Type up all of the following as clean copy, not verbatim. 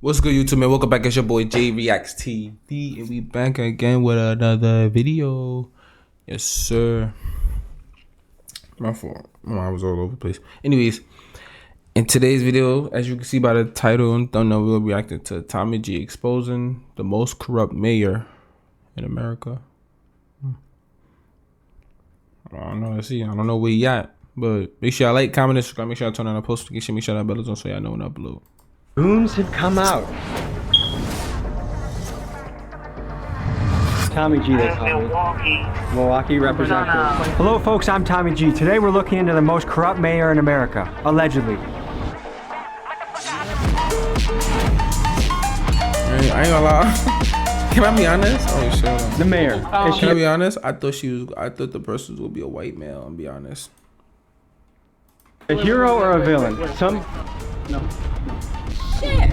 What's good, YouTube, man? Welcome back. It's your boy J Reacts TV, and we back again with another video. Yes, sir. My fault. I was all over the place. Anyways, in today's video, as you can see by the title and thumbnail, we'll be reacting to Tommy G exposing the most corrupt mayor in America. I don't know. Let's see. I don't know where he at, but make sure y'all like, comment, and subscribe. Make sure y'all turn on the post notification. Make sure that bell is on so y'all know when I upload. Goons have come out. Tommy G, they call me. Milwaukee representative. Hello, folks. I'm Tommy G. Today we're looking into the most corrupt mayor in America, allegedly. I ain't gonna lie. Can I be honest? Oh shit. The mayor. Can I be honest? I thought the person would be a white male. I'll be honest. A hero or a villain? No.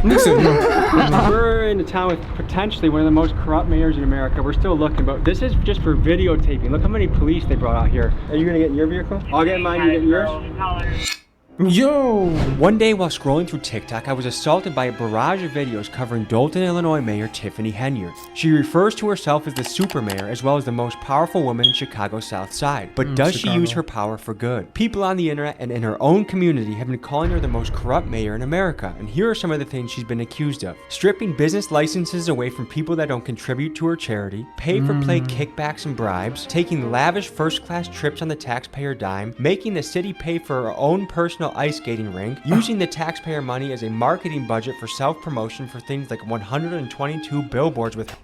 Listen, We're in a town with potentially one of the most corrupt mayors in America. We're still looking, but this is just for videotaping. Look how many police they brought out here. Are you gonna get in your vehicle? I'll get in mine, you get in yours? yo. One day while scrolling through TikTok, I was assaulted by a barrage of videos covering Dolton, Illinois Mayor Tiffany Henyard. She refers to herself as the super mayor as well as the most powerful woman in Chicago's South Side. But does she use her power for good? People on the internet and in her own community have been calling her the most corrupt mayor in America, and here are some of the things she's been accused of. Stripping business licenses away from people that don't contribute to her charity, pay-for-play kickbacks and bribes, taking lavish first-class trips on the taxpayer dime, making the city pay for her own personal ice skating rink, using the taxpayer money as a marketing budget for self-promotion for things like 122 billboards with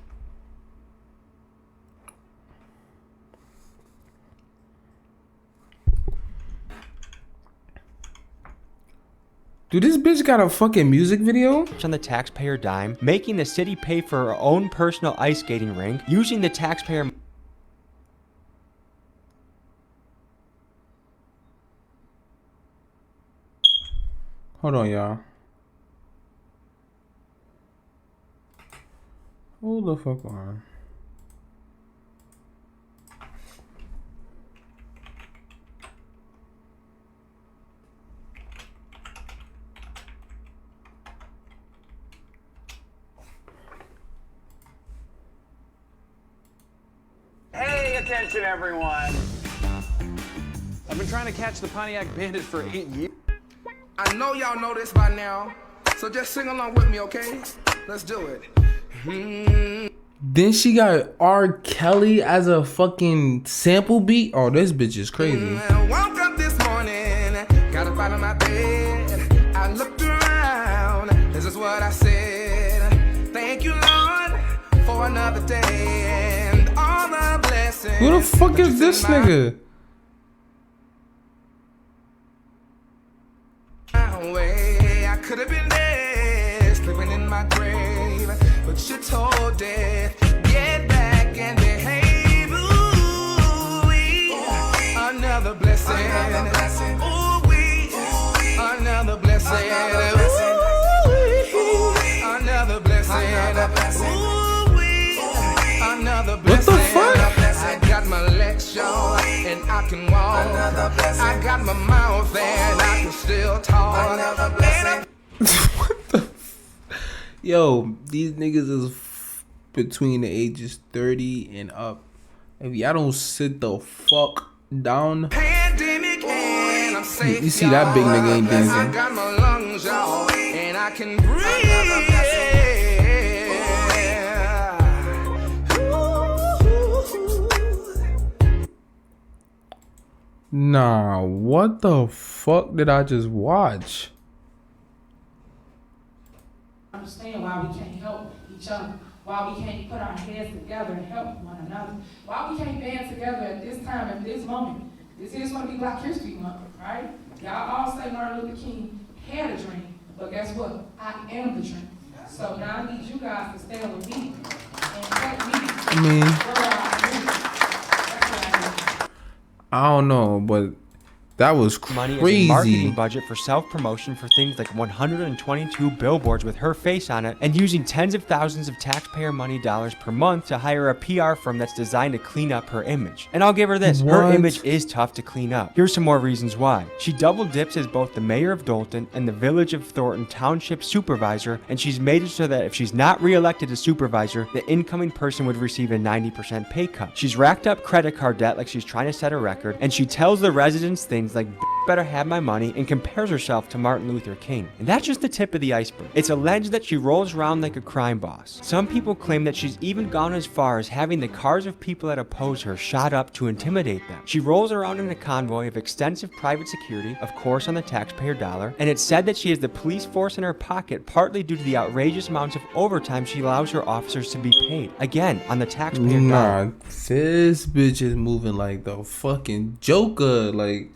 Dude, this bitch got a fucking music video? on the taxpayer dime, making the city pay for her own personal ice skating rink, using the taxpayer Hold on, y'all. Hold the fuck on. Hey, attention everyone. I've been trying to catch the Pontiac Bandit for 8 years. I know y'all know this by now, so just sing along with me, okay? Let's do it. Then she got R. Kelly as a fucking sample beat. Oh, this bitch is crazy. Woke up this morning, got up out of my bed. I looked around, this is what I said. Thank you, Lord, for another day and all the blessings. Who the fuck is this nigga? I could have been dead, sleeping in my grave, but you told death, get back and behave. Ooh, another blessing. Ooh, another blessing. Ooh, another blessing. Ooh, another blessing. What the fuck? I got my legs short and I can walk. I got my mouth and I can still talk. What the Yo, these niggas is between the ages 30 and up. If y'all don't sit the fuck down. Pandemic and I'm safe, You see that big nigga ain't I dancing. got my lungs y'all and I can breathe. Nah, what the fuck did I just watch? Understand why we can't help each other, why we can't put our heads together and help one another, why we can't band together at this time, at this moment. This is going to be Black History Month, right? Y'all all say Martin Luther King had a dream, but guess what? I am the dream. So now I need you guys to stand with me and help me. I mean, That's what I need. I don't know, but That was money as a crazy. marketing budget for self-promotion for things like 122 billboards with her face on it, and using tens of thousands of taxpayer money dollars per month to hire a PR firm that's designed to clean up her image. And I'll give her this, her What? image is tough to clean up. Here's some more reasons why. She double dips as both the mayor of Dolton and the Village of Thornton Township supervisor, and she's made it so that if she's not re-elected as supervisor, the incoming person would receive a 90% pay cut. She's racked up credit card debt like she's trying to set a record, and she tells the residents things like better have my money and compares herself to Martin Luther King. And that's just the tip of the iceberg. It's alleged that she rolls around like a crime boss. Some people claim that she's even gone as far as having the cars of people that oppose her shot up to intimidate them. She rolls around in a convoy of extensive private security, of course on the taxpayer dollar, and it's said that she has the police force in her pocket partly due to the outrageous amounts of overtime she allows her officers to be paid. Again, on the taxpayer dollar. Nah, this bitch is moving like the fucking Joker. Like,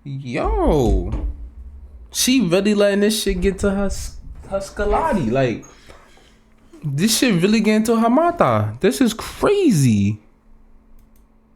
yo, she really letting this shit get to her Scolati. Like, this shit really getting to her mata. This is crazy.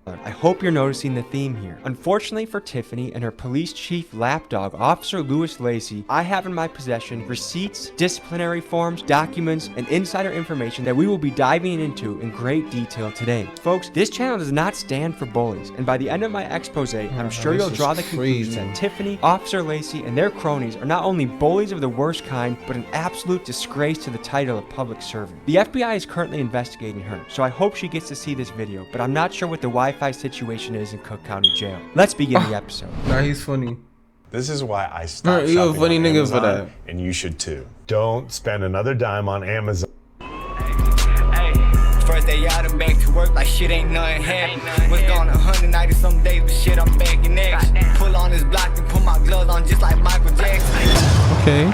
I hope you're noticing the theme here. Unfortunately for Tiffany and her police chief lapdog, Officer Louis Lacey, I have in my possession receipts, disciplinary forms, documents, and insider information that we will be diving into in great detail today. Folks, this channel does not stand for bullies, and by the end of my expose, I'm sure this you'll is draw the conclusion crazy. that Tiffany, Officer Lacey, and their cronies are not only bullies of the worst kind, but an absolute disgrace to the title of public servant. The FBI is currently investigating her, so I hope she gets to see this video, but I'm not sure what the Wi-Fi situation is in Cook County Jail. Let's begin the episode. Nah, he's funny. This is why I stopped Alright, you a shopping funny on nigga for Amazon, that. and you should too. Don't spend another dime on Amazon. First day out and back to work like shit ain't nothing happened. Was gone 190 some days, but shit I'm back in action. Pull on this block and put my gloves on just like Michael Jackson. Okay.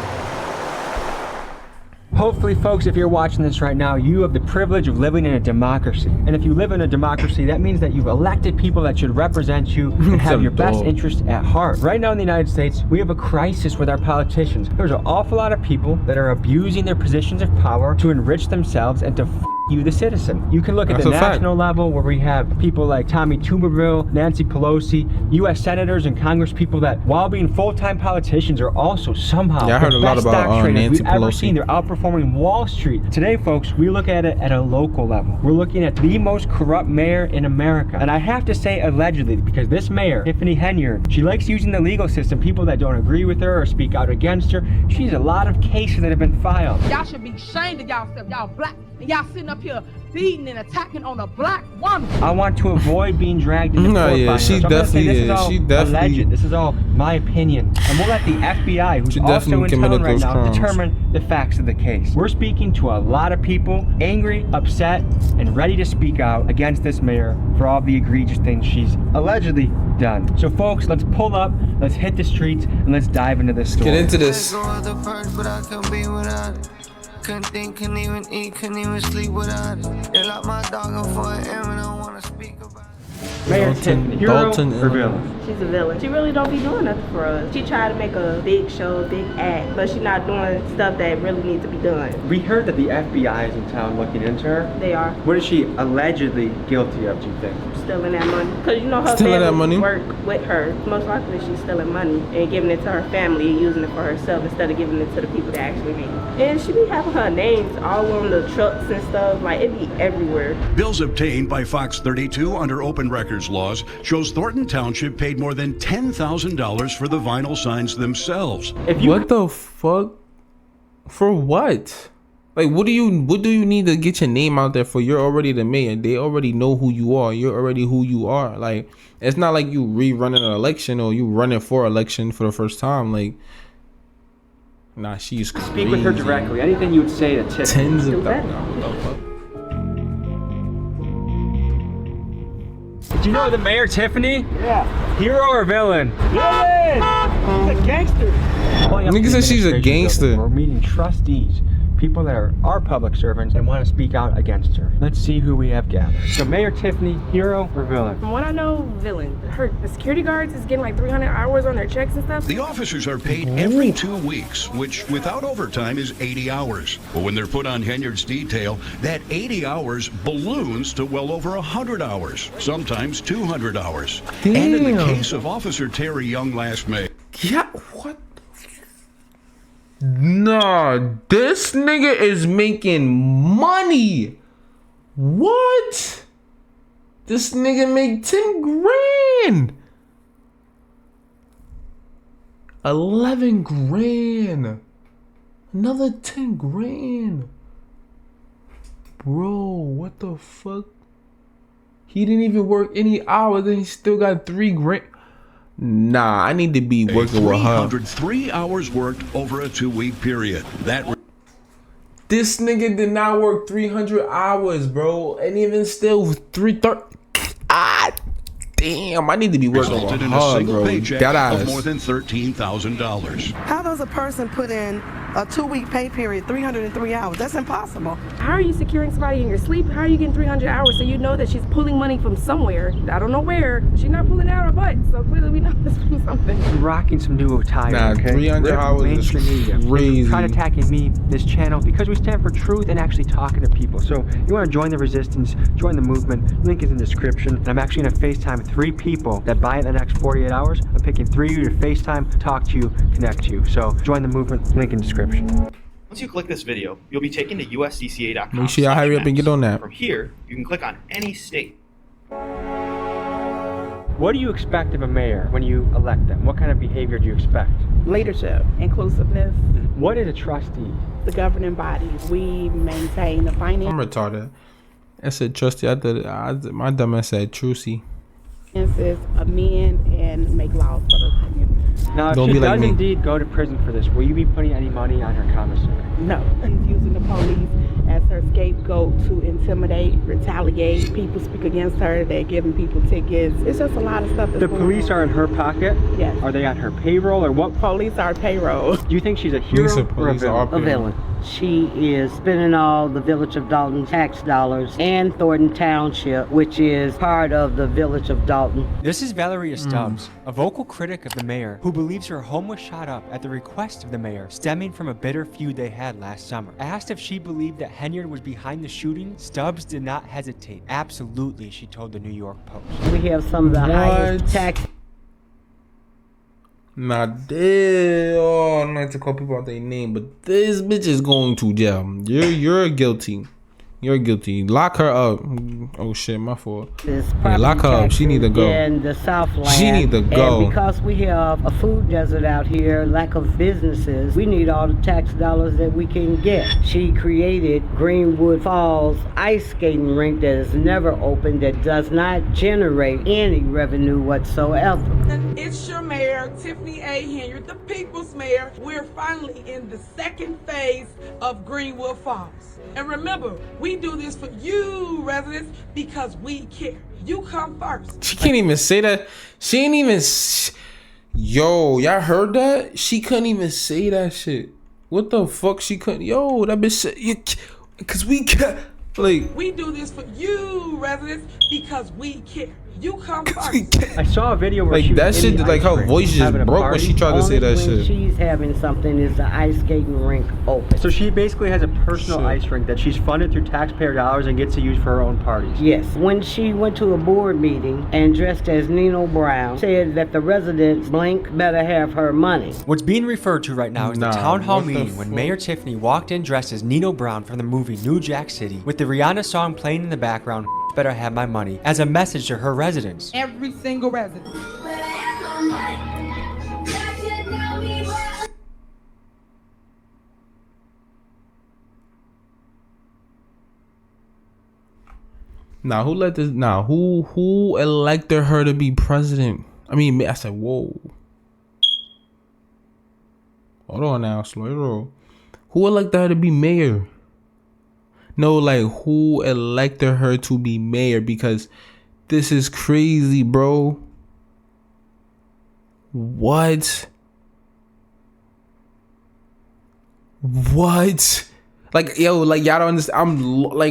Hopefully, folks, if you're watching this right now, you have the privilege of living in a democracy. And if you live in a democracy, that means that you've elected people that should represent you and have your best interest at heart. Right now in the United States, we have a crisis with our politicians. There's an awful lot of people that are abusing their positions of power to enrich themselves and to you, the citizen. You can look at That's the a fact. national level where we have people like Tommy Tuberville, Nancy Pelosi, U.S. senators and congresspeople that, while being full-time politicians, are also somehow Yeah, I heard the a lot best about, stock traders Nancy we've ever Pelosi. seen. They're outperforming Wall Street. Today, folks, we look at it at a local level. We're looking at the most corrupt mayor in America. And I have to say allegedly, because this mayor, Tiffany Henyard, she likes using the legal system. People that don't agree with her or speak out against her. She has a lot of cases that have been filed. Y'all should be ashamed of y'allself. Y'all black, and y'all sitting up here beating and attacking on a black woman. I want to avoid being dragged into No, court yeah, by her. she So I'm gonna say definitely this is. is all She definitely- alleged. This is all my opinion. And we'll let the FBI, who's She also definitely in committed town right those now, crimes. determine the facts of the case. We're speaking to a lot of people, angry, upset, and ready to speak out against this mayor for all the egregious things she's allegedly done. So folks, let's pull up, let's hit the streets, and let's dive into this story. Get into this. Go with the perks, but I couldn't be without it. Couldn't think, couldn't even eat, couldn't even sleep without it. They locked my dog up for an M and I don't wanna speak about it. Mayor Tiffany, hero Dalton, or Illinois. villain? She's a villain. She really don't be doing nothing for us. She tried to make a big show, big act, but she's not doing stuff that really needs to be done. We heard that the FBI is in town looking into her. They are What is she allegedly guilty of, do you think? stealing that money. Because you know her Stealing that family money? work with her. Most likely she's stealing money and giving it to her family and using it for herself instead of giving it to the people that actually need it. And she be having her names all on the trucks and stuff. Like, it be everywhere. Bills obtained by Fox 32 under open records laws shows Thornton Township paid more than $10,000 for the vinyl signs themselves. If you What the fuck? For what? Like, what do you need to get your name out there for? You're already the mayor. They already know who you are. You're already who you are. Like, it's not like you rerunning an election or you running for election for the first time. Like, nah, she's crazy. speak with her directly, anything you would say to Tiffany. Tens of Do better. thousands. Do you know the mayor, Tiffany? Yeah. Hero or villain? Villain! She's a gangster. Nigga said she's a gangster. We're meeting trustees, people that are public servants and want to speak out against her. Let's see who we have gathered. So Mayor Tiffany, hero or villain? From what I know, villain. The security guards is getting like 300 hours on their checks and stuff. The officers are paid every 2 weeks, which without overtime is 80 hours. But when they're put on Henyard's detail, that 80 hours balloons to well over 100 hours, sometimes 200 hours. Damn. And in the case of Officer Terry Young last May. Yeah, what? Nah, this nigga is making money. What? This nigga make 10 grand. 11 grand. Another 10 grand. Bro, what the fuck? He didn't even work any hours and he still got 3 grand. Nah, I need to be working with her. 303 hours worked over a 2-week period. This nigga did not work 300 hours, bro. And even still, 330. Ah, damn. I need to be working with resulted in a her, single bro. paycheck That of ass. more than $13,000. How does a person put in a 2-week pay period, 303 hours? That's impossible. How are you securing somebody in your sleep? How are you getting 300 hours so you know that she's pulling money from somewhere? I don't know where. She's not pulling out her butt, so clearly we know this from something. I'm rocking some new attire. Nah, okay? 300 hours is Mainstream media. crazy. Trying attacking me, this channel, because we stand for truth and actually talking to people. So you want to join the resistance, join the movement. Link is in the description. And I'm actually going to FaceTime 3 people that buy it in the next 48 hours. I'm picking 3 of you to FaceTime, talk to you, connect to you. So join the movement. Link in description. Once you click this video, you'll be taken to usdca.com. Make sure y'all hurry up and get on that. From here, you can click on any state. What do you expect of a mayor when you elect them? What kind of behavior do you expect? Leadership, inclusiveness, What is a trustee? the governing bodies. We maintain the I'm finances retarded. I said trusty. My dumb ass said trucy. amend and make laws for the community. Now, if Don't she be like does me. indeed go to prison for this, will you be putting any money on her commissary? No, she's using the police as her scapegoat to intimidate, retaliate. People speak against her. They're giving people tickets. It's just a lot of stuff. The police are in her pocket? Yes. Are they on her payroll or what? Police are payroll. Do you think she's a hero or a villain? A villain. She is spending all the Village of Dalton tax dollars and Thornton Township, which is part of the Village of Dalton. This is Valeria Stubbs, a vocal critic of the mayor who believes her home was shot up at the request of the mayor, stemming from a bitter feud they had last summer. Asked if she believed that Henyard was behind the shooting, Stubbs did not hesitate. Absolutely, she told the New York Post. We have some of the highest tax. Nah, I'm not to call people out their name, but this bitch is going to jail. You're guilty. You're guilty. Lock her up. Oh shit, my fault. Yeah, lock her up. She need to go. In the Southland. She need to go. And because we have a food desert out here, lack of businesses, we need all the tax dollars that we can get. She created Greenwood Falls ice skating rink that is never open, that does not generate any revenue whatsoever. It's your mayor, Tiffany A. Henyard, the people's mayor. We're finally in the second phase of Greenwood Falls. And remember, we do this for you residents because we care. You come first. She can't even say that. She ain't even. Yo, y'all heard that? She couldn't even say that shit. What the fuck? She couldn't. Yo, that bitch said. Cause we care. Like. We do this for you residents because we care. You come first. I saw a video where Like she that was in shit. the Like ice her rink voice just having a broke when party. she tried to say that When shit. she's having something is the ice skating rink open. So she basically has a personal ice rink that she's funded through taxpayer dollars and gets to use for her own parties. Yes. When she went to a board meeting and dressed as Nino Brown, said that the residents blink better have her money. What's being referred to right now is the Nah, town hall what the meeting when fuck? Mayor Tiffany walked in dressed as Nino Brown from the movie New Jack City, with the Rihanna song playing in the background, better have my money, as a message to her residents. Every single resident. Now who let this? Now who elected her to be president? I mean, I said, whoa. Hold on now, slow your roll. Who elected her to be mayor? No, like who elected her to be mayor? Because this is crazy, bro. What? What? Like, yo, like, y'all don't understand.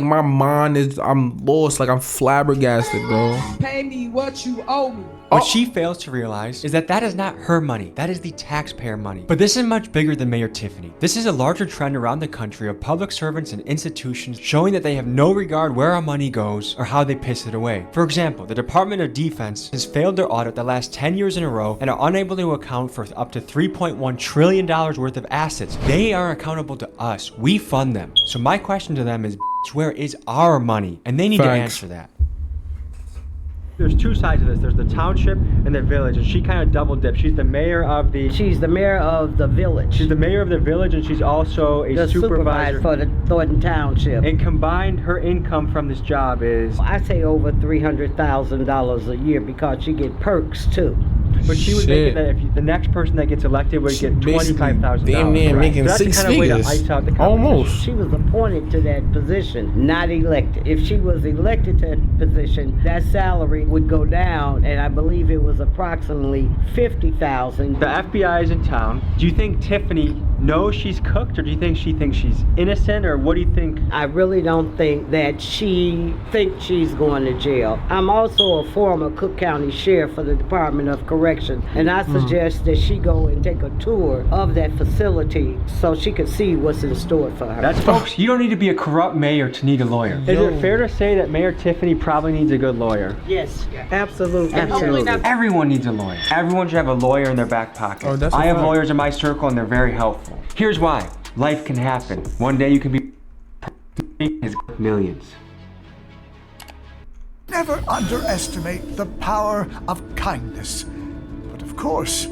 My mind is, I'm lost. Like, I'm flabbergasted, bro. Pay me what you owe me. What she fails to realize is that that is not her money. That is the taxpayer money. But this is much bigger than Mayor Tiffany. This is a larger trend around the country of public servants and institutions showing that they have no regard where our money goes or how they piss it away. For example, the Department of Defense has failed their audit the last 10 years in a row and are unable to account for up to $3.1 trillion worth of assets. They are accountable to us. We fund them. So my question to them is, where is our money? And they need to answer that. There's two sides of this. There's the township and the village, and she kind of double dips. She's the mayor of the... She's the mayor of the village. She's the mayor of the village, and she's also a supervisor for the Thornton Township. And combined, her income from this job is... I say over $300,000 a year because she get perks too. But she was making that if the next person that gets elected would get $25,000. Damn near making so six kind of figures. Way to ice out the almost. She was appointed to that position, not elected. If she was elected to that position, that salary would go down, and I believe it was approximately $50,000. The FBI is in town. Do you think Tiffany knows she's cooked, or do you think she thinks she's innocent, or what do you think? I really don't think that she thinks she's going to jail. I'm also a former Cook County Sheriff for the Department of Correction, and I suggest that she go and take a tour of that facility so she could see what's in store for her. That's, folks, you don't need to be a corrupt mayor to need a lawyer. Is it fair to say that Mayor Tiffany probably needs a good lawyer? Yes, absolutely. Everyone needs a lawyer. Everyone should have a lawyer in their back pocket. Oh, that's I have lawyers in my circle, and they're very helpful. Here's why. Life can happen. One day you can be millions. Never underestimate the power of kindness. But of course,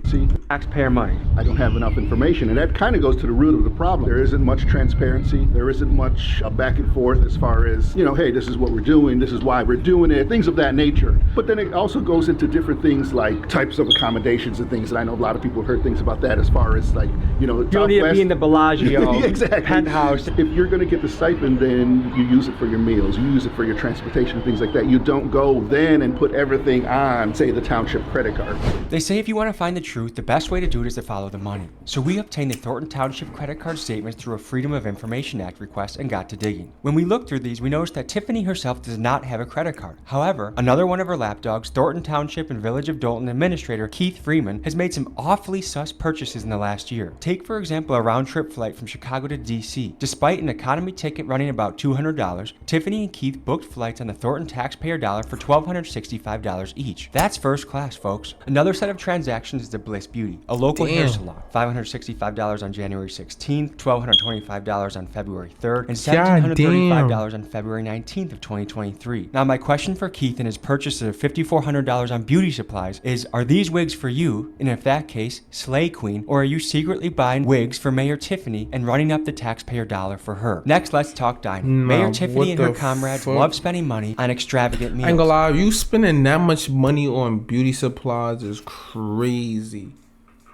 See, taxpayer money. I don't have enough information, and that kind of goes to the root of the problem. There isn't much transparency. There isn't much back and forth as far as, you know, hey, this is what we're doing, this is why we're doing it, things of that nature. But then it also goes into different things like types of accommodations and things, and I know a lot of people have heard things about that as far as, like, you know, you don't need to be in the Bellagio exactly. penthouse. If you're going to get the stipend, then you use it for your meals, you use it for your transportation, things like that. You don't go then and put everything on, say, the township credit card. They say if you want to find the truth, the best way to do it is to follow the money. So we obtained the Thornton Township credit card statements through a Freedom of Information Act request and got to digging. When we looked through these, we noticed that Tiffany herself does not have a credit card. However, another one of her lapdogs, Thornton Township and Village of Dalton Administrator Keith Freeman, has made some awfully sus purchases in the last year. Take, for example, a round-trip flight from Chicago to DC. Despite an economy ticket running about $200, Tiffany and Keith booked flights on the Thornton taxpayer dollar for $1,265 each. That's first class, folks. Another set of transactions is the Bliss Beauty, a local hair salon. $565 on January 16th, $1,225 on February 3rd, and $1,735 on February 19th of 2023. Now, my question for Keith and his purchase of $5,400 on beauty supplies is, are these wigs for you? And if that case, slay queen, or are you secretly buying wigs for Mayor Tiffany and running up the taxpayer dollar for her? Next, let's talk dining. Mayor Tiffany and her comrades love spending money on extravagant meals. I ain't gonna lie, you spending that much money on beauty supplies is crazy.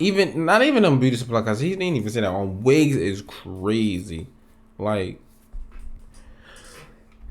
Not even on beauty supply, because he didn't even say that. On wigs is crazy. Like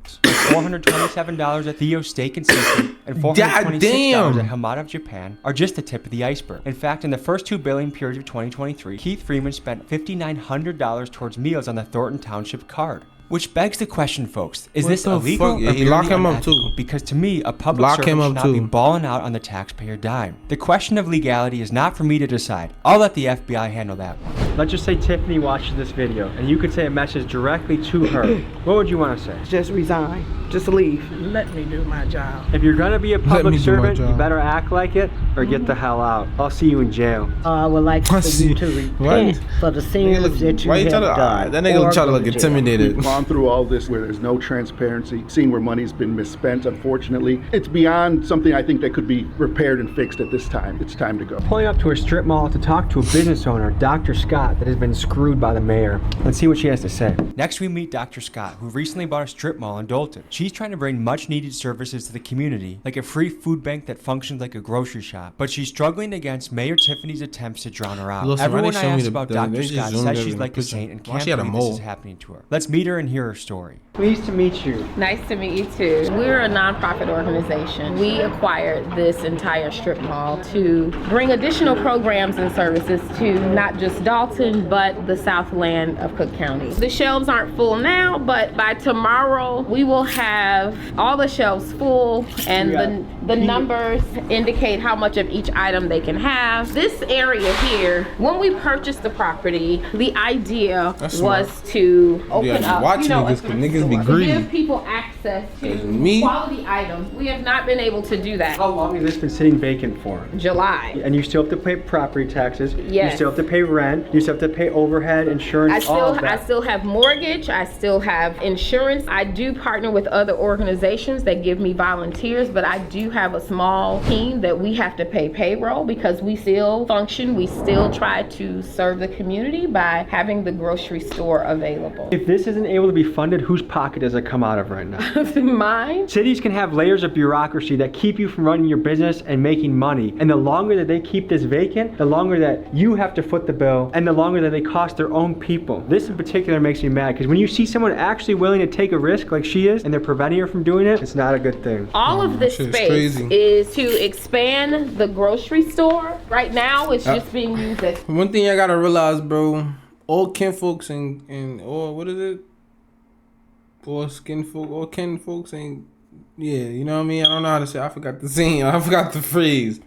$427 at Theo's Steak and Seafood and $426 at Hamada of Japan are just the tip of the iceberg. In fact, in the first 2 billing periods of 2023, Keith Freeman spent $5,900 towards meals on the Thornton Township card. Which begs the question, folks, is this illegal? Yeah, he locked him up too. Because to me, a public servant should not be balling out on the taxpayer dime. The question of legality is not for me to decide. I'll let the FBI handle that one. Let's just say Tiffany watches this video, and you could say a message directly to her. What would you want to say? Just resign. Just leave. Let me do my job. If you're going to be a public servant, you better act like it or get the hell out. I'll see you in jail. I would like for you to repent for the sins that you have done. That nigga try to look intimidated. We've gone through all this where there's no transparency, seeing where money's been misspent, unfortunately. It's beyond something I think that could be repaired and fixed at this time. It's time to go. Pulling up to a strip mall to talk to a business owner, Dr. Scott, that has been screwed by the mayor. Let's see what she has to say. Next, we meet Dr. Scott, who recently bought a strip mall in Dalton. She's trying to bring much needed services to the community, like a free food bank that functions like a grocery shop. But she's struggling against Mayor Tiffany's attempts to drown her out. Everyone I asked about Dr. Scott says she's like a saint and can't believe this is happening to her. Let's meet her and hear her story. Pleased to meet you. Nice to meet you too. We're a nonprofit organization. We acquired this entire strip mall to bring additional programs and services to not just Dalton, Dalton, but the Southland of Cook County. The shelves aren't full now, but by tomorrow we will have all the shelves full, and the numbers indicate how much of each item they can have. This area here, when we purchased the property, the idea was to open up, watching niggas, cause niggas be greedy. give people access to quality items. We have not been able to do that. How long has this been sitting vacant for? July. And you still have to pay property taxes. Yes. You still have to pay rent. You still have to pay overhead, insurance, all of that. I still have mortgage. I still have insurance. I do partner with other organizations that give me volunteers, but I do have a small team that we have to pay payroll because we still function. We still try to serve the community by having the grocery store available. If this isn't able to be funded, whose pocket does it come out of right now? Mine. Cities can have layers of bureaucracy that keep you from running your business and making money. And the longer that they keep this vacant, the longer that you have to foot the bill, and the longer that they cost their own people. This in particular makes me mad because when you see someone actually willing to take a risk like she is, and they're preventing her from doing it, it's not a good thing. All of this space is to expand the grocery store. Right now, it's just being used as... One thing I gotta realize, bro, all kinfolks and or what is it? All skinfolk, all kinfolks ain't, yeah, you know what I mean? I don't know how to say, I forgot the saying, I forgot the phrase.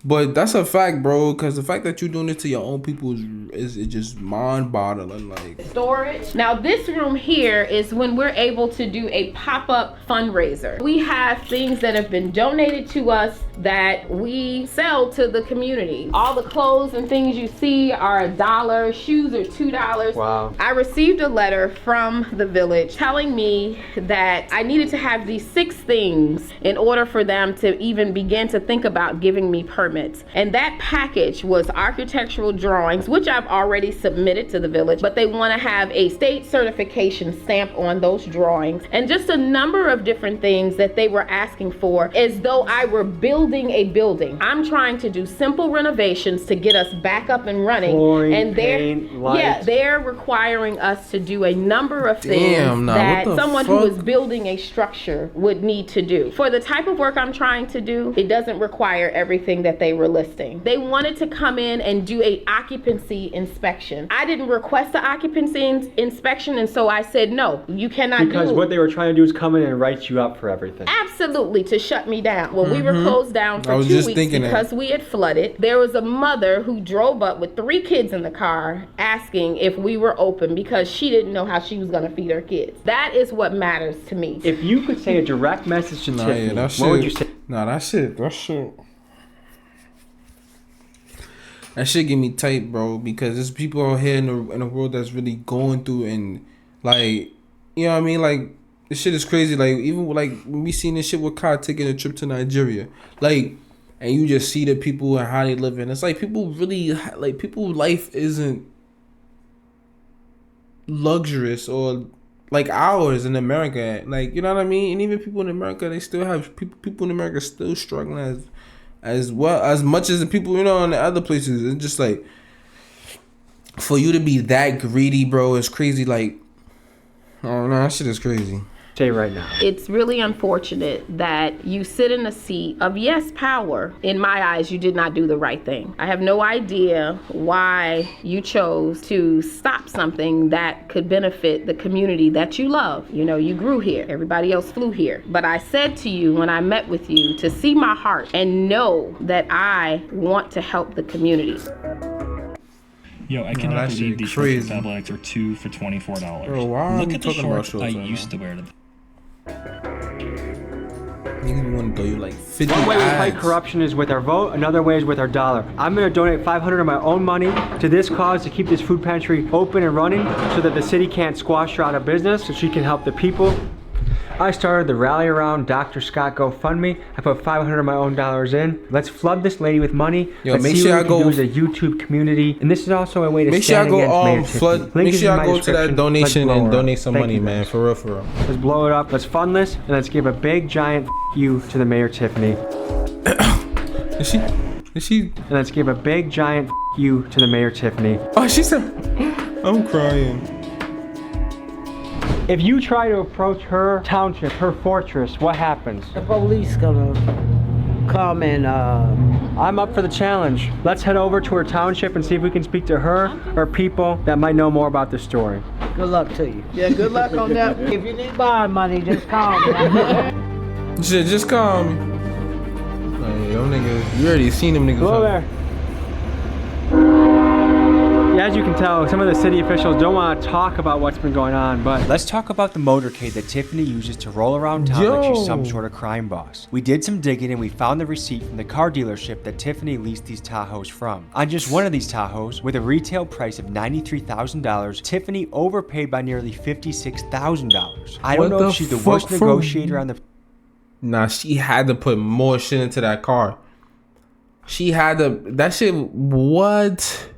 But that's a fact, bro, because the fact that you're doing it to your own people is just mind-boggling. Like storage. Now this room here is when we're able to do a pop-up fundraiser. We have things that have been donated to us that we sell to the community. All the clothes and things you see are $1, shoes are $2. Wow. I received a letter from the village telling me that I needed to have these 6 things in order for them to even begin to think about giving me permits. And that package was architectural drawings, which I've already submitted to the village, but they want to have a state certification stamp on those drawings and just a number of different things that they were asking for as though I were building a building. I'm trying to do simple renovations to get us back up and running. Flooring, and paint, lights. they're requiring us to do a number of things that someone who is building a structure would need to do. For the type of work I'm trying to do, it doesn't require everything that they were listing. They wanted to come in and do a occupancy inspection. I didn't request the occupancy inspection, and so I said, no, you cannot do it. Because what they were trying to do is come in and write you up for everything. Absolutely, to shut me down. Well, we were closed down for 2 weeks because we had flooded. There was a mother who drove up with 3 kids in the car asking if we were open because she didn't know how she was going to feed her kids. That is what matters to me. If you could say a direct message to Tiffany, what would you say? That shit get me tight, bro, because there's people out here in the world that's really going through and, like, you know what I mean? Like, this shit is crazy. Like, even, like, when we seen this shit with Kai taking a trip to Nigeria, like, and you just see the people and how they live in. It's like people really, like, people's life isn't luxurious or like ours in America. Like, you know what I mean? And even people in America, they still have, people in America still struggling as well as much as the people, you know, in the other places. It's just like, for you to be that greedy, bro, it's crazy. Like, oh no, that shit is crazy. Say right now. It's really unfortunate that you sit in a seat of, yes, power. In my eyes, you did not do the right thing. I have no idea why you chose to stop something that could benefit the community that you love. You know, you grew here. Everybody else flew here. But I said to you when I met with you to see my heart and know that I want to help the community. Yo, I cannot believe these shorts and tablets are 2 for $24. Bro, why Look are at the shorts I right used to wear to. Niggas want to throw you like 50 One way we ads. fight corruption is with our vote, another way is with our dollar. I'm going to donate $500 of my own money to this cause to keep this food pantry open and running so that the city can't squash her out of business, so she can help the people. I started the Rally Around Dr. Scott GoFundMe. I put $500 of my own dollars in. Let's flood this lady with money. Yo, Let's make see sure what I we can go do as a YouTube community. And this is also a way to make sure I stand against Mayor go Tiffany. flood. Link Make is sure in I my go to that description. donation Let's blow and her donate up. some Thank money, you, man. guys. For real, for real. Let's blow it up. Let's fund this, and let's give a big giant you to the Mayor Tiffany. Is she? And let's give a big giant you to the Mayor Tiffany. Oh, she said, I'm crying. If you try to approach her township, her fortress, what happens? The police gonna come and I'm up for the challenge. Let's head over to her township and see if we can speak to her or people that might know more about this story. good luck to you. Yeah, good luck on that. If you need borrowing money, just call me. Shit, just call me. Like, them niggas, you already seen them niggas. Hello there. Yeah, as you can tell, some of the city officials don't want to talk about what's been going on, but let's talk about the motorcade that Tiffany uses to roll around town like she's some sort of crime boss. We did some digging and we found the receipt from the car dealership that Tiffany leased these Tahoes from. On just one of these Tahoes, with a retail price of $93,000, Tiffany overpaid by nearly $56,000. I don't know if she's the worst negotiator on the... Nah, she had to put more shit into that car. She had to... That shit... What?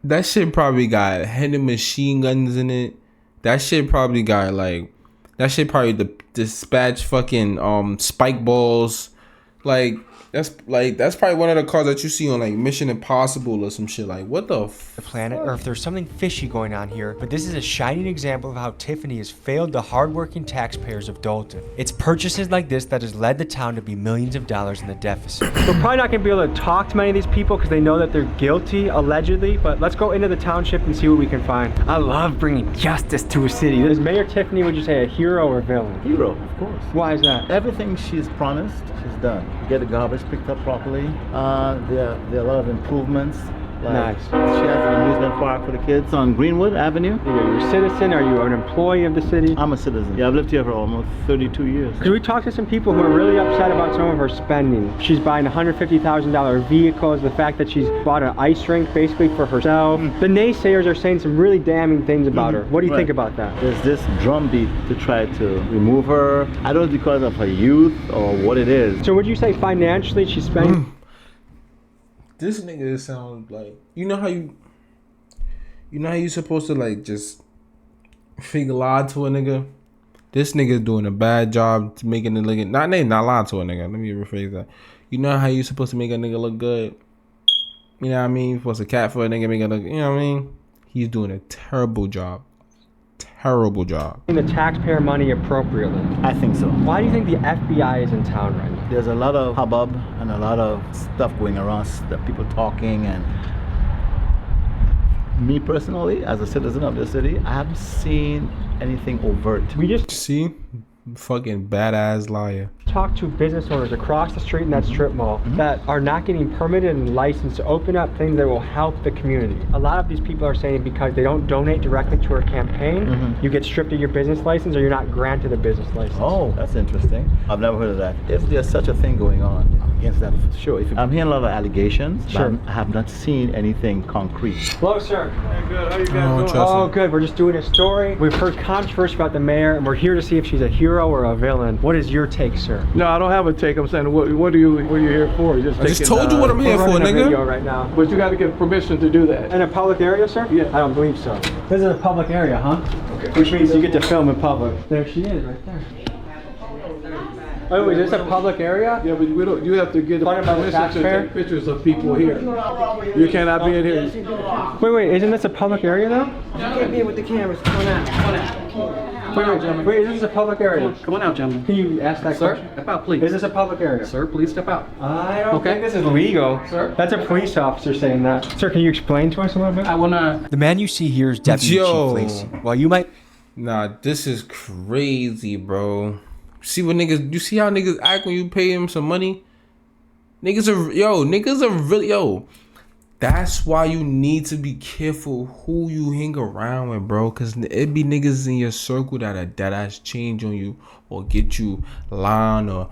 That shit probably got heavy machine guns in it. That shit probably got like... That shit probably dispatch fucking spike balls. Like... That's probably one of the cars that you see on like Mission Impossible or some shit. Like, what the planet, or if there's something fishy going on here, but this is a shining example of how Tiffany has failed the hardworking taxpayers of Dolton. It's purchases like this that has led the town to be millions of dollars in the deficit. We're probably not gonna be able to talk to many of these people because they know that they're guilty, allegedly, but let's go into the township and see what we can find. I love bringing justice to a city. Is Mayor Tiffany, would you say, a hero or a villain? Hero, of course. Why is that? Everything she's promised, she's done. Get the garbage picked up properly. There are a lot of improvements. Like Nice. She has an amusement park for the kids on Greenwood Avenue. Are you a citizen? Are you an employee of the city? I'm a citizen. Yeah, I've lived here for almost 32 years. Because we talked to some people who are really upset about some of her spending. She's buying $150,000 vehicles, the fact that she's bought an ice rink basically for herself. The naysayers are saying some really damning things about her. What do you think about that? There's this drumbeat to try to remove her. I don't know if it's because of her youth or what it is. So would you say financially she's spending... This nigga sounds like, you know how you supposed to like just fake lie to a nigga? This nigga doing a bad job to making the nigga not lie to a nigga. Let me rephrase that. You know how you supposed to make a nigga look good? You know what I mean? You're supposed to cat for a nigga, make it look, you know what I mean? He's doing a terrible job. Terrible job. The taxpayer money appropriately. I think so. Why do you think the FBI is in town right now? There's a lot of hubbub and a lot of stuff going around, people talking, and me personally, as a citizen of the city, I haven't seen anything overt. We just see fucking badass liar. Talk to business owners across the street in that strip mall that are not getting permitted and licensed to open up things that will help the community. A lot of these people are saying because they don't donate directly to her campaign, you get stripped of your business license or you're not granted a business license. Oh, that's interesting. I've never heard of that. If there's such a thing going on, I'm against that for sure. I'm hearing a lot of allegations, but I have not seen anything concrete. Hello, sir. Hey, good. How you guys doing? Oh, good. We're just doing a story. We've heard controversy about the mayor, and we're here to see if she's a hero or a villain. What is your take, sir? No, I don't have a take. I'm saying, what are you here for? I just told you what I'm here for, nigga. Video right now. But you got to get permission to do that. In a public area, sir? Yeah. I don't believe so. This is a public area, huh? Okay. Which means you get to film in public. There she is, right there. Oh, is this a public area? Yeah, but we don't. You have to get permission to take pictures of people here. You cannot be in here. Wait, isn't this a public area though? You can't be with the cameras. Come on out. Wait, is this a public area? Come on out, gentlemen. Can you ask that question? Step out, please. Is this a public area? Sir, please step out. I don't think this is legal. Sir? That's a police officer saying that. Sir, can you explain to us a little bit? I will not. The man you see here is Deputy Chief Lacey. Well, you might... Nah, this is crazy, bro. See what niggas... You see how niggas act when you pay them some money? Niggas are really... That's why you need to be careful who you hang around with, bro. Because it be niggas in your circle that are deadass change on you or get you line or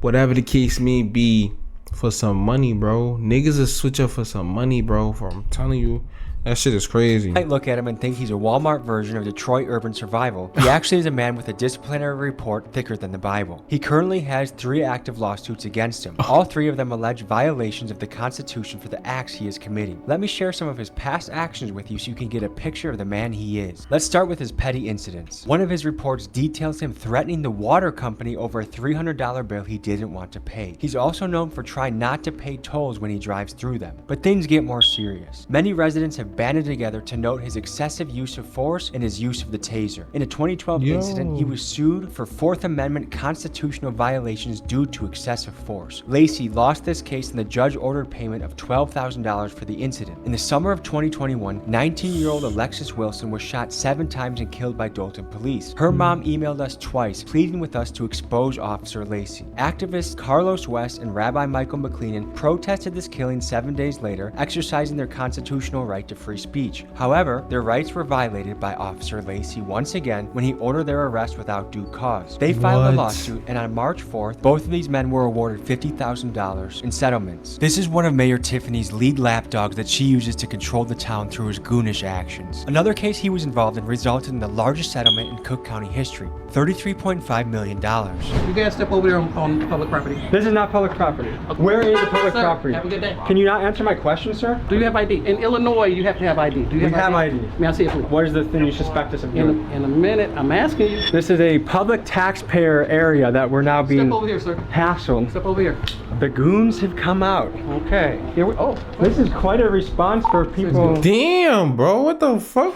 whatever the case may be for some money, bro. Niggas will switch up for some money, bro. I'm telling you. That shit is crazy. You might look at him and think he's a Walmart version of Detroit Urban Survival. He actually is a man with a disciplinary report thicker than the Bible. He currently has 3 active lawsuits against him. All 3 of them allege violations of the Constitution for the acts he is committing. Let me share some of his past actions with you so you can get a picture of the man he is. Let's start with his petty incidents. One of his reports details him threatening the water company over a $300 bill he didn't want to pay. He's also known for trying not to pay tolls when he drives through them. But things get more serious. Many residents have have banded together to note his excessive use of force and his use of the taser. In a 2012 incident, he was sued for Fourth Amendment constitutional violations due to excessive force. Lacey lost this case and the judge ordered payment of $12,000 for the incident. In the summer of 2021, 19-year-old Alexis Wilson was shot 7 times and killed by Dolton police. Her mom emailed us twice, pleading with us to expose Officer Lacey. Activists Carlos West and Rabbi Michael McLennan protested this killing 7 days later, exercising their constitutional right to free speech. However, their rights were violated by Officer Lacey once again when he ordered their arrest without due cause. They filed a lawsuit, and on March 4th, both of these men were awarded $50,000 in settlements. This is one of Mayor Tiffany's lead lapdogs that she uses to control the town through his goonish actions. Another case he was involved in resulted in the largest settlement in Cook County history, $33.5 million. You guys step over there on public property. This is not public property. Where is the public property? Have a good day. Can you not answer my question, sir? Do you have ID? In Illinois, you have to have ID. Do you have ID? May I see it, please? What is the thing you suspect us of doing? In a minute, I'm asking you. This is a public taxpayer area that we're now being Step over here, sir. hassled. Step over here. The goons have come out. Okay. Here we, this is quite a response for people. Damn, bro. What the fuck?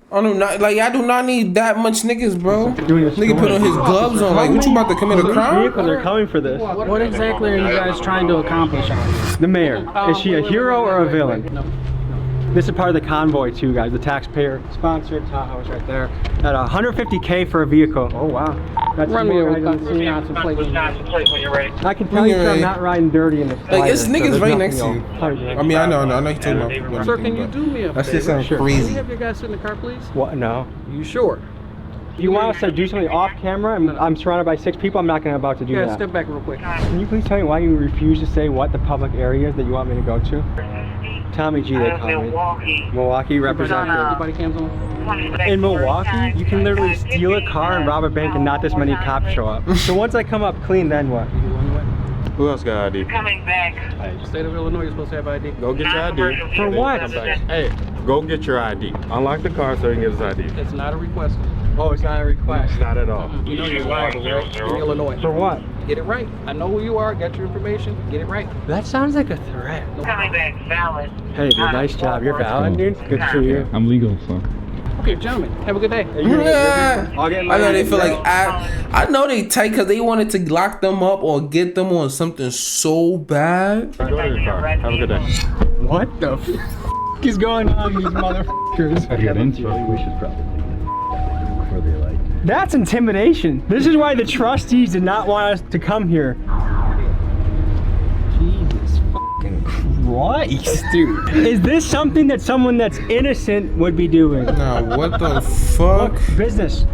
I do not like. I do not need that much niggas, bro. Nigga put on his gloves on. Like, what you about to commit a crime? Vehicles are coming for this. What exactly are you guys trying to accomplish? The mayor. Is she a hero or a villain? No. This is part of the convoy too, guys. The taxpayer sponsored Tahoe's right there. At $150K for a vehicle. Oh wow. That's Run me more over. items than When you're ready. I can tell you I'm not riding dirty in the Like, it's niggas right next to you. I mean, I know you talking about. Sir, can you do me a favor? That shit sounds Can crazy. you have your guys sit in the car, please? What? No. You sure? You want us to do something off camera? I'm surrounded by 6 people. I'm not going to about to do Yeah, that. step back real quick. Can you please tell me why you refuse to say what the public area is that you want me to go to? Tommy G, they call me. Milwaukee representative. Everybody cams on? In Milwaukee, you can literally steal a car and rob a bank and not this many cops show up. So once I come up clean, then what? Who else got ID? Coming back. State of Illinois, you're supposed to have ID. Go get your ID. For what? Hey, go get your ID. Unlock the car so you can get his ID. It's not a request. Oh, it's not a request. Not at all. You know you are in Illinois. For what? Get it right. I know who you are. Got your information. Get it right. That sounds like a threat. Coming back. Valid. Hey, dude, nice job. You're valid, dude. Good for you. I'm legal, so. Okay, gentlemen. Have a good day. I know they feel like I know they tight because they wanted to lock them up or get them on something so bad. Go to your car. Have a good day. What the f is going on, these motherfuckers? We should probably. That's intimidation. This is why the trustees did not want us to come here. Jesus fucking Christ, dude. Is this something that someone that's innocent would be doing? Nah, what the fuck? Look, business.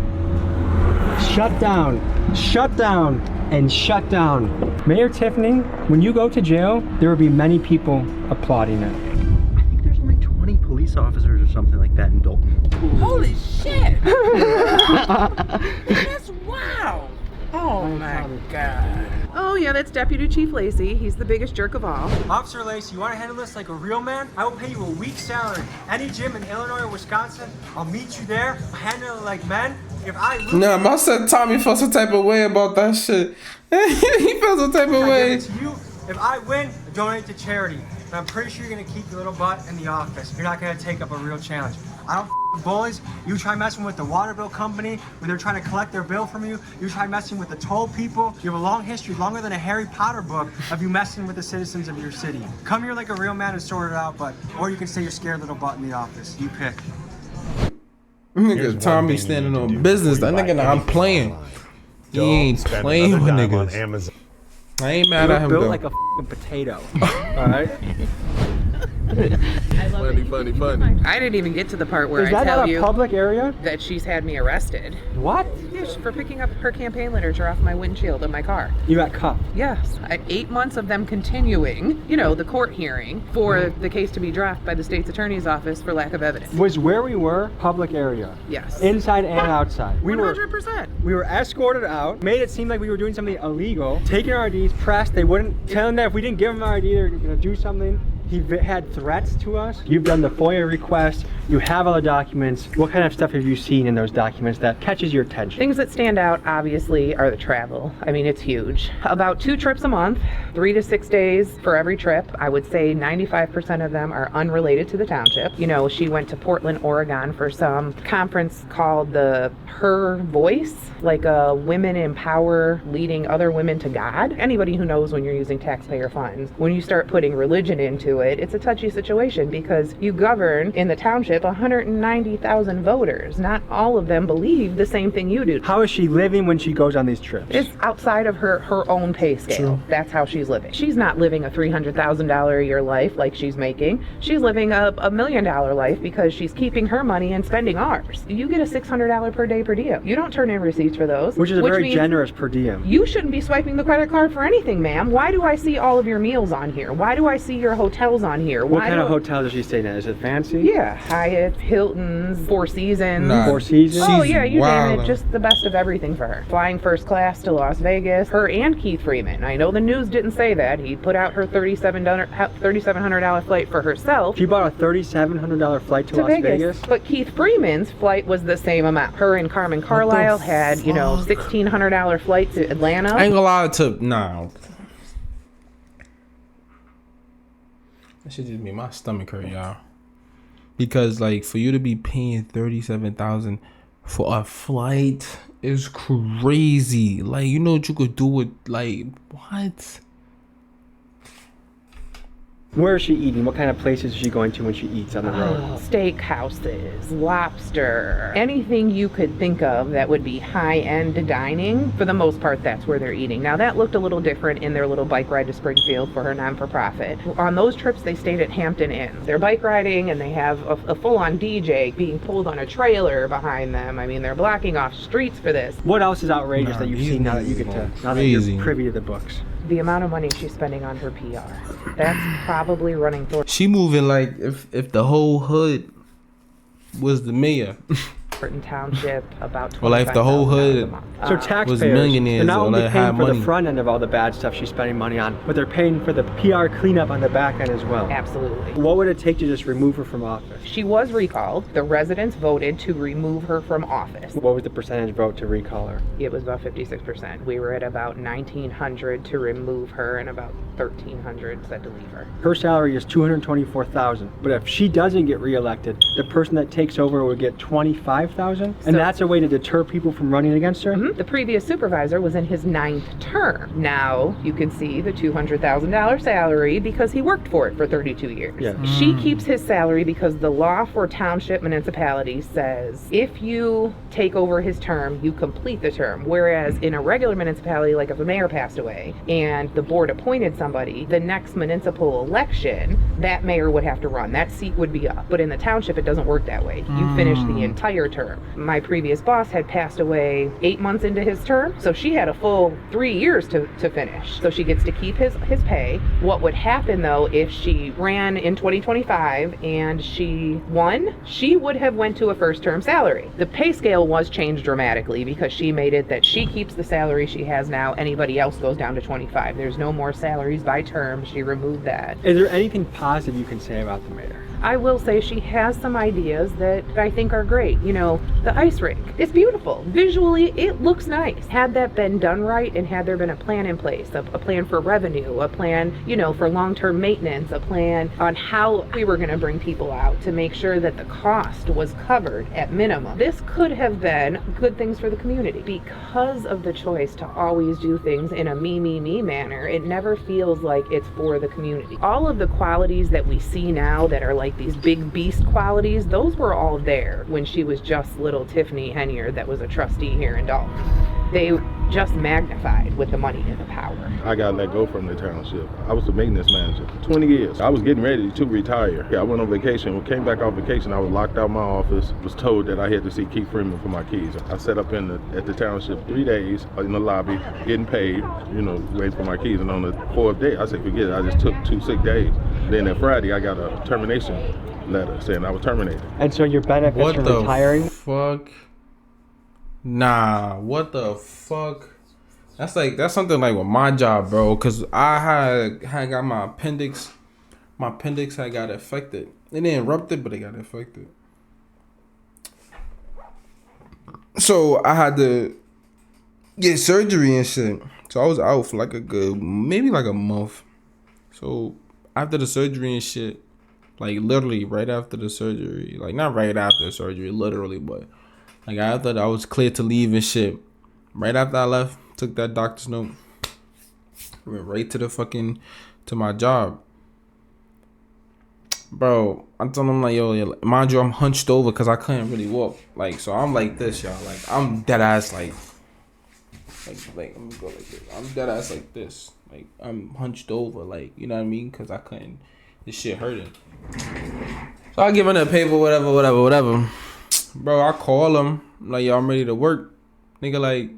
Shut down. Shut down. And shut down. Mayor Tiffany, when you go to jail, there will be many people applauding it. I think there's only 20 police officers or something like that in Dolton. Holy shit! That's wow! Oh my god. Oh yeah, that's Deputy Chief Lacey. He's the biggest jerk of all. Officer Lacey, you want to handle this like a real man? I will pay you a week's salary. Any gym in Illinois or Wisconsin, I'll meet you there. I'll handle it like men. If I lose, Nah, my son Tommy felt some type of way about that shit. He felt some type of way. if I win, donate to charity. And I'm pretty sure you're gonna keep your little butt in the office. You're not gonna take up a real challenge. I don't with bullies. You try messing with the water bill company when they're trying to collect their bill from you. You try messing with the toll people. You have a long history, longer than a Harry Potter book, of you messing with the citizens of your city. Come here like a real man and sort it out, or you can stay your scared little butt in the office. You pick. Nigga, Tommy standing on business. That nigga, I'm playing. He ain't playing with niggas. I ain't mad at him built though. like a f***ing potato. All right. Funny. I didn't even get to the part where Is that I tell not a you public area? that she's had me arrested. What? Yes, for picking up her campaign literature off my windshield of my car. You got cuffed? Yes. 8 months of them continuing, the court hearing for the case to be dropped by the state's attorney's office for lack of evidence. Was where we were public area? Yes. Inside and outside. 100%. We were escorted out, made it seem like we were doing something illegal, taking our IDs, pressed. They wouldn't, telling that if we didn't give them our ID, they were going to do something. He had threats to us. You've done the FOIA request. You have all the documents. What kind of stuff have you seen in those documents that catches your attention? Things that stand out, obviously, are the travel. I mean, it's huge. About 2 trips a month, 3 to 6 days for every trip. I would say 95% of them are unrelated to the township. You know, she went to Portland, Oregon for some conference called the Her Voice, like a women empower leading other women to God. Anybody who knows when you're using taxpayer funds, when you start putting religion into it, it's a touchy situation because you govern in the township 190,000 voters. Not all of them believe the same thing you do. How is she living when she goes on these trips? It's outside of her own pay scale. True. That's how she's living. She's not living a $300,000 a year life like she's making. She's living a $1 million life because she's keeping her money and spending ours. You get a $600 per day per diem. You don't turn in receipts for those. Which is a very generous per diem. You shouldn't be swiping the credit card for anything, ma'am. Why do I see all of your meals on here? Why do I see your hotels on here? What kind of hotels is she staying at? Is it fancy? Yeah, Hyatt, Hilton's, Four Seasons. Four Seasons? Oh yeah, you name it. Just the best of everything for her. Flying first class to Las Vegas. Her and Keith Freeman. I know the news didn't say that. He put out her $3,700 flight for herself. She bought a $3,700 flight to Las Vegas? But Keith Freeman's flight was the same amount. Her and Carmen Carlisle had, you know, $1,600 flight to Atlanta. I ain't gonna lie to nah. That should just make my stomach hurt, y'all. Because like for you to be paying $37,000 for a flight is crazy. Like, you know what you could do with, like, what? Where is she eating? What kind of places is she going to when she eats on the road? Steakhouses, lobster, anything you could think of that would be high-end dining. For the most part, that's where they're eating. Now, that looked a little different in their little bike ride to Springfield for her non-for-profit. On those trips, they stayed at Hampton Inn. They're bike riding, and they have a full-on DJ being pulled on a trailer behind them. I mean, they're blocking off streets for this. What else is outrageous that you've seen now that you get to, now that you're privy to the books? The amount of money she's spending on her PR. That's probably running through. She moving like if the whole hood was the mayor. Township about well, like if the whole hood so taxpayers was millionaires, they're not only like paying for money. the front end of all the bad stuff she's spending money on, but they're paying for the PR cleanup on the back end as well. Absolutely. What would it take to just remove her from office? She was recalled. The residents voted to remove her from office. What was the percentage vote to recall her? It was about 56%. We were at about 1,900 to remove her and about 1,300 said to leave her. Her salary is $224,000, but if she doesn't get reelected, the person that takes over would get $25,000, and that's a way to deter people from running against her? Mm-hmm. The previous supervisor was in his 9th term. Now you can see the $200,000 salary because he worked for it for 32 years. Yeah. She keeps his salary because the law for township municipalities says if you take over his term, you complete the term. Whereas in a regular municipality, like if a mayor passed away and the board appointed somebody, the next municipal election, that mayor would have to run. That seat would be up. But in the township, it doesn't work that way. You finish the entire term. My previous boss had passed away 8 months into his term, so she had a full 3 years to finish. So she gets to keep his pay. What would happen though if she ran in 2025 and she won? She would have went to a first term salary. The pay scale was changed dramatically because she made it that she keeps the salary she has now. Anybody else goes down to 25. There's no more salaries by term. She removed that. Is there anything positive you can say about the mayor? I will say she has some ideas that I think are great. You know, the ice rink, it's beautiful. Visually, it looks nice. Had that been done right and had there been a plan in place, a plan for revenue, a plan, you know, for long-term maintenance, a plan on how we were gonna bring people out to make sure that the cost was covered at minimum. This could have been good things for the community. Because of the choice to always do things in a me manner, it never feels like it's for the community. All of the qualities that we see now that are like these big beast qualities, those were all there when she was just little Tiffany Henier that was a trustee here in Dalton. They just magnified with the money and the power. I got let go from the township. I was the maintenance manager for 20 years. I was getting ready to retire. I went on vacation. When I came back off vacation, I was locked out of my office, was told that I had to see Keith Freeman for my keys. I sat up at the township 3 days in the lobby, getting paid, you know, waiting for my keys. And on the 4th day, I said, forget it. I just took 2 sick days. Then that Friday, I got a termination letter saying I was terminated. And so your benefits from retiring? Fuck? Nah, what the fuck? That's something like with my job, bro. Cause I had got my my appendix had got infected. It didn't erupted, but it got infected. So I had to get surgery and shit. So I was out for like maybe like a month. So after the surgery and shit, like literally right after the surgery, like not right after the surgery, literally, but like after I was cleared to leave and shit. Right after I left, took that doctor's note, went right to my job. Bro, I'm telling him like, yo, mind you, I'm hunched over because I couldn't really walk. Like, so I'm like this, y'all. Like, I'm dead ass like let me go like this. I'm dead ass like this. Like, I'm hunched over, like, you know what I mean? Because I couldn't, this shit hurting. So I give him the paper, whatever. Bro, I call him, like, yo, I'm ready to work. Nigga, like,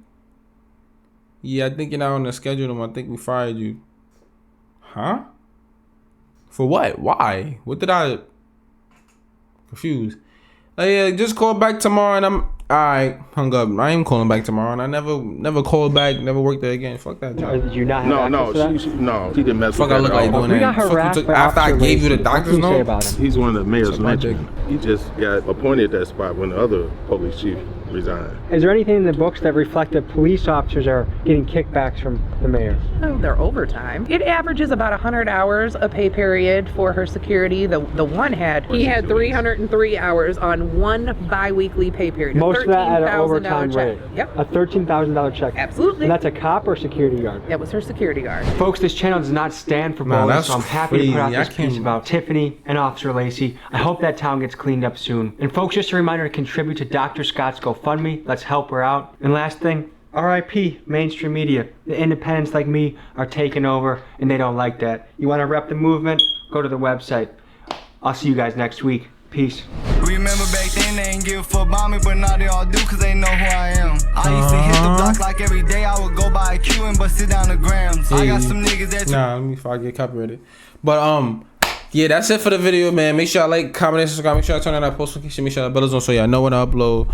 yeah, I think you're not on the schedule. I think we fired you. Huh? For what? Why? What did I... Confused. Like, yeah, just call back tomorrow and I'm... Alright, hung up. I ain't calling back tomorrow and I never called back, never worked there again. Fuck that job. Did you not have she didn't mess with that. Fuck I look like doing that. After I gave you the doctor's note? He's one of the mayor's mentioned. He just got appointed that spot when the other police chief resigned. Is there anything in the books that reflect that police officers are getting kickbacks from the mayor? Oh, their overtime. It averages about 100 hours a pay period for her security. The one he had 303 hours on one bi-weekly pay period. Most of that at an overtime rate. Yep. A $13,000 check. Absolutely. And that's a cop or security guard? That was her security guard. Folks, this channel does not stand for bullying, so I'm happy to put out this piece about Tiffany and Officer Lacey. I hope that town gets cleaned up soon. And folks, just a reminder to contribute to Dr. Scott's GoFundMe. Let's help her out. And last thing, RIP mainstream media. The independents like me are taking over and they don't like that. You want to rep the movement? Go to the website. I'll see you guys next week. Peace. Remember back then they ain't give a fuck about me, but now they all do cause they know who I am. I used to hit the block like every day. I would go by a queue and bust it down the grams. I got some niggas that... Nah, let me I get copyrighted. But yeah, that's it for the video, man. Make sure y'all like, comment, and subscribe. Make sure y'all turn on that post notification. Make sure y'all bells on so y'all know when I upload.